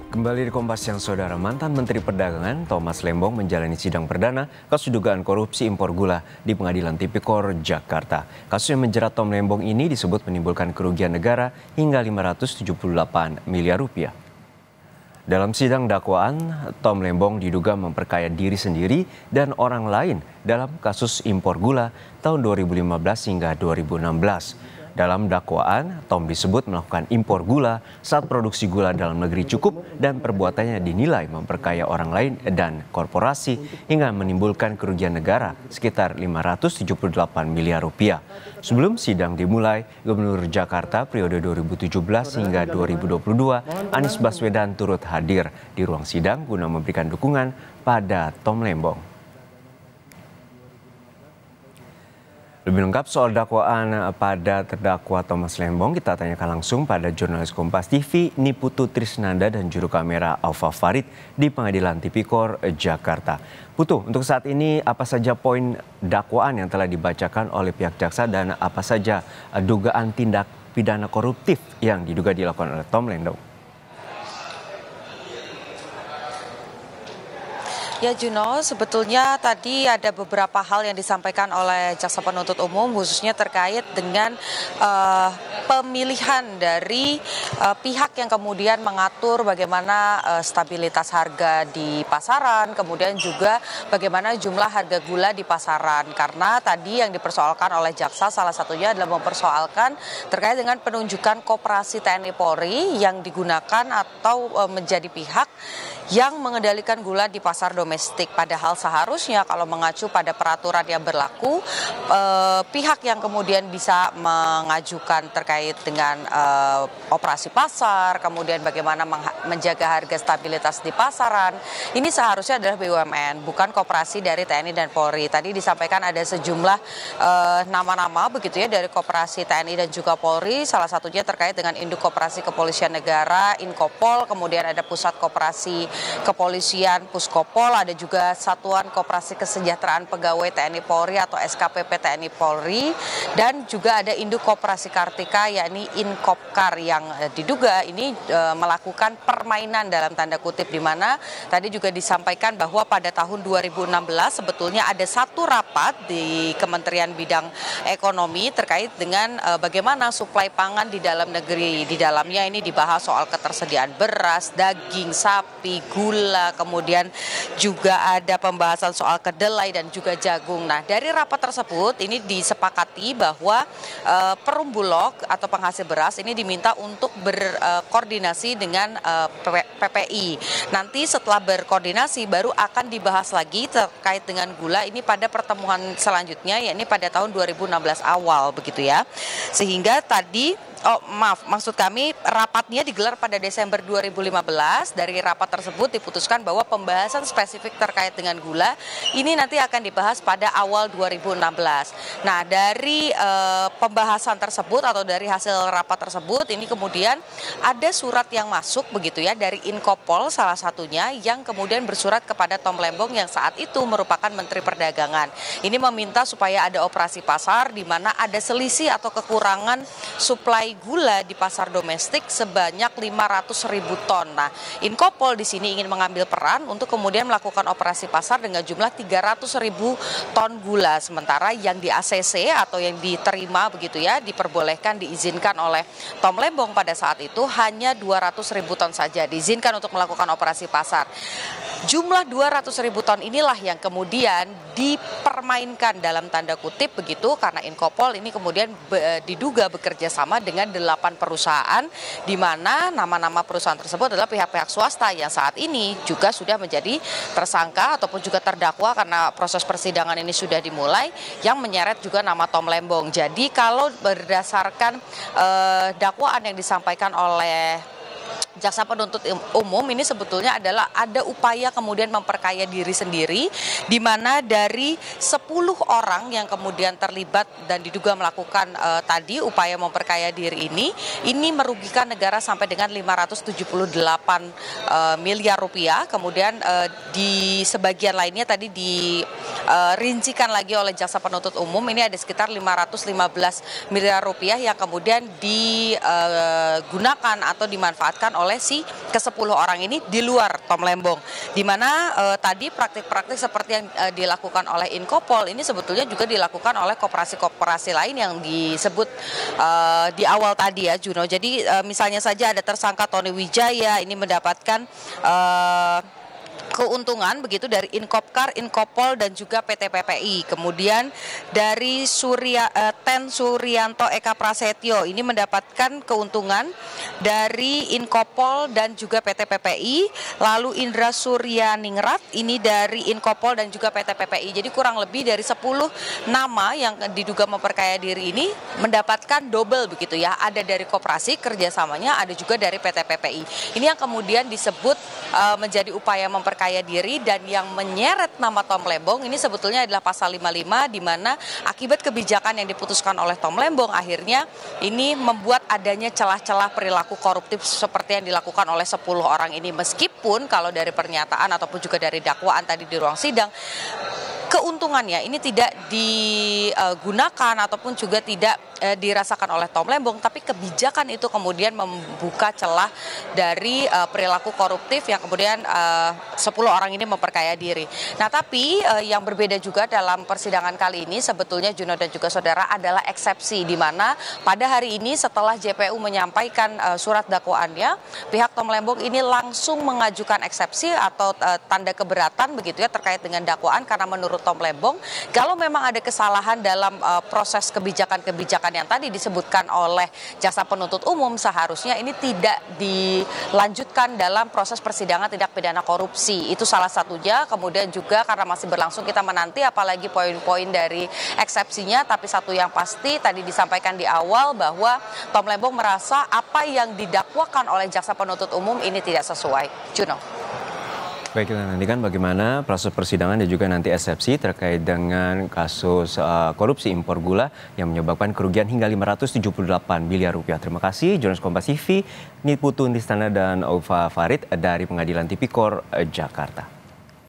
Kembali di Kompas Siang, Saudara. Mantan Menteri Perdagangan Thomas Lembong menjalani sidang perdana kasus dugaan korupsi impor gula di Pengadilan Tipikor Jakarta. Kasus yang menjerat Tom Lembong ini disebut menimbulkan kerugian negara hingga 578 miliar rupiah. Dalam sidang dakwaan, Tom Lembong diduga memperkaya diri sendiri dan orang lain dalam kasus impor gula tahun 2015 hingga 2016. Dalam dakwaan, Tom disebut melakukan impor gula saat produksi gula dalam negeri cukup dan perbuatannya dinilai memperkaya orang lain dan korporasi hingga menimbulkan kerugian negara sekitar 578 miliar rupiah. Sebelum sidang dimulai, Gubernur Jakarta periode 2017 hingga 2022, Anies Baswedan turut hadir di ruang sidang guna memberikan dukungan pada Tom Lembong. Lebih lengkap soal dakwaan pada terdakwa Thomas Lembong, kita tanyakan langsung pada jurnalis Kompas TV Niputu Trisnanda dan juru kamera Alfa Farid di Pengadilan Tipikor Jakarta. Putu, untuk saat ini apa saja poin dakwaan yang telah dibacakan oleh pihak jaksa dan apa saja dugaan tindak pidana koruptif yang diduga dilakukan oleh Tom Lembong? Ya Juno, sebetulnya tadi ada beberapa hal yang disampaikan oleh jaksa penuntut umum khususnya terkait dengan pemilihan dari pihak yang kemudian mengatur bagaimana stabilitas harga di pasaran, kemudian juga bagaimana jumlah harga gula di pasaran. Karena tadi yang dipersoalkan oleh jaksa salah satunya adalah mempersoalkan terkait dengan penunjukan koperasi TNI Polri yang digunakan atau menjadi pihak yang mengendalikan gula di pasar domestik. Padahal seharusnya kalau mengacu pada peraturan yang berlaku, pihak yang kemudian bisa mengajukan terkait dengan operasi pasar, kemudian bagaimana menjaga harga stabilitas di pasaran, ini seharusnya adalah BUMN, bukan koperasi dari TNI dan Polri. Tadi disampaikan ada sejumlah nama-nama begitu ya dari koperasi TNI dan juga Polri, salah satunya terkait dengan Induk Koperasi Kepolisian Negara, Inkopol, kemudian ada Pusat Koperasi Kepolisian Puskopol, ada juga Satuan Koperasi Kesejahteraan Pegawai TNI Polri atau SKPP TNI Polri, dan juga ada Induk Koperasi Kartika yakni Inkopkar yang diduga ini melakukan permainan dalam tanda kutip, di mana tadi juga disampaikan bahwa pada tahun 2016 sebetulnya ada satu rapat di Kementerian Bidang Ekonomi terkait dengan bagaimana suplai pangan di dalam negeri. Di dalamnya ini dibahas soal ketersediaan beras, daging sapi, gula, kemudian juga ada pembahasan soal kedelai dan juga jagung. Nah, dari rapat tersebut ini disepakati bahwa Perum Bulog atau penghasil beras ini diminta untuk berkoordinasi dengan PPI. Nanti setelah berkoordinasi baru akan dibahas lagi terkait dengan gula ini pada pertemuan selanjutnya, yakni pada tahun 2016 awal begitu ya. Sehingga tadi maksud kami rapatnya digelar pada Desember 2015. Dari rapat tersebut diputuskan bahwa pembahasan spesifik terkait dengan gula ini nanti akan dibahas pada awal 2016. Nah, dari pembahasan tersebut atau dari hasil rapat tersebut ini kemudian ada surat yang masuk begitu ya dari Inkopol salah satunya yang kemudian bersurat kepada Tom Lembong yang saat itu merupakan Menteri Perdagangan. Ini meminta supaya ada operasi pasar di mana ada selisih atau kekurangan suplai gula di pasar domestik sebanyak 500.000 ton. Nah, Inkopol di sini ingin mengambil peran untuk kemudian melakukan operasi pasar dengan jumlah 300.000 ton gula. Sementara yang di ACC atau yang diterima begitu ya, diperbolehkan diizinkan oleh Tom Lembong pada saat itu hanya 200.000 ton saja diizinkan untuk melakukan operasi pasar. Jumlah 200.000 ton inilah yang kemudian dipermainkan dalam tanda kutip begitu karena Inkopol ini kemudian diduga bekerja sama dengan 8 perusahaan di mana nama-nama perusahaan tersebut adalah pihak-pihak swasta yang saat ini juga sudah menjadi tersangka ataupun juga terdakwa karena proses persidangan ini sudah dimulai yang menyeret juga nama Tom Lembong. Jadi kalau berdasarkan dakwaan yang disampaikan oleh jaksa penuntut umum ini sebetulnya adalah ada upaya kemudian memperkaya diri sendiri di mana dari 10 orang yang kemudian terlibat dan diduga melakukan tadi upaya memperkaya diri ini merugikan negara sampai dengan 578 miliar rupiah. Kemudian di sebagian lainnya tadi dirincikan lagi oleh jaksa penuntut umum ini ada sekitar 515 miliar rupiah yang kemudian digunakan atau dimanfaatkan oleh oleh si ke-10 orang ini di luar Tom Lembong. Di mana tadi praktik-praktik seperti yang dilakukan oleh Inkopol ini sebetulnya juga dilakukan oleh koperasi-koperasi lain yang disebut di awal tadi ya, Juno. Jadi misalnya saja ada tersangka Tony Wijaya ini mendapatkan keuntungan begitu dari Inkopkar, Inkopol dan juga PT PPI. Kemudian dari Ten Suryanto Eka Prasetyo ini mendapatkan keuntungan dari Inkopol dan juga PT PPI. Lalu Indra Suryaningrat ini dari Inkopol dan juga PT PPI. Jadi kurang lebih dari 10 nama yang diduga memperkaya diri ini mendapatkan double begitu ya. Ada dari koperasi kerjasamanya, ada juga dari PT PPI. Ini yang kemudian disebut menjadi upaya memperkaya diri, dan yang menyeret nama Tom Lembong ini sebetulnya adalah pasal 55 di mana akibat kebijakan yang diputuskan oleh Tom Lembong akhirnya ini membuat adanya celah-celah perilaku koruptif seperti yang dilakukan oleh 10 orang ini. Meskipun kalau dari pernyataan ataupun juga dari dakwaan tadi di ruang sidang, keuntungannya ini tidak digunakan ataupun juga tidak dirasakan oleh Tom Lembong, tapi kebijakan itu kemudian membuka celah dari perilaku koruptif yang kemudian 10 orang ini memperkaya diri. Nah, tapi yang berbeda juga dalam persidangan kali ini sebetulnya Juno dan juga saudara adalah eksepsi, di mana pada hari ini setelah JPU menyampaikan surat dakwaannya, pihak Tom Lembong ini langsung mengajukan eksepsi atau tanda keberatan begitu ya terkait dengan dakwaan, karena menurut Tom Lembong kalau memang ada kesalahan dalam proses kebijakan yang tadi disebutkan oleh jaksa penuntut umum, seharusnya ini tidak dilanjutkan dalam proses persidangan tindak pidana korupsi. Itu salah satunya. Kemudian juga karena masih berlangsung kita menanti apalagi poin-poin dari eksepsinya, tapi satu yang pasti tadi disampaikan di awal bahwa Tom Lembong merasa apa yang didakwakan oleh jaksa penuntut umum ini tidak sesuai. Juno. Baik, kita nantikan bagaimana proses persidangan dan juga nanti eksepsi terkait dengan kasus korupsi impor gula yang menyebabkan kerugian hingga 578 miliar rupiah. Terima kasih jurnalis Kompas TV Niputu Nistana dan Ova Farid dari Pengadilan Tipikor Jakarta.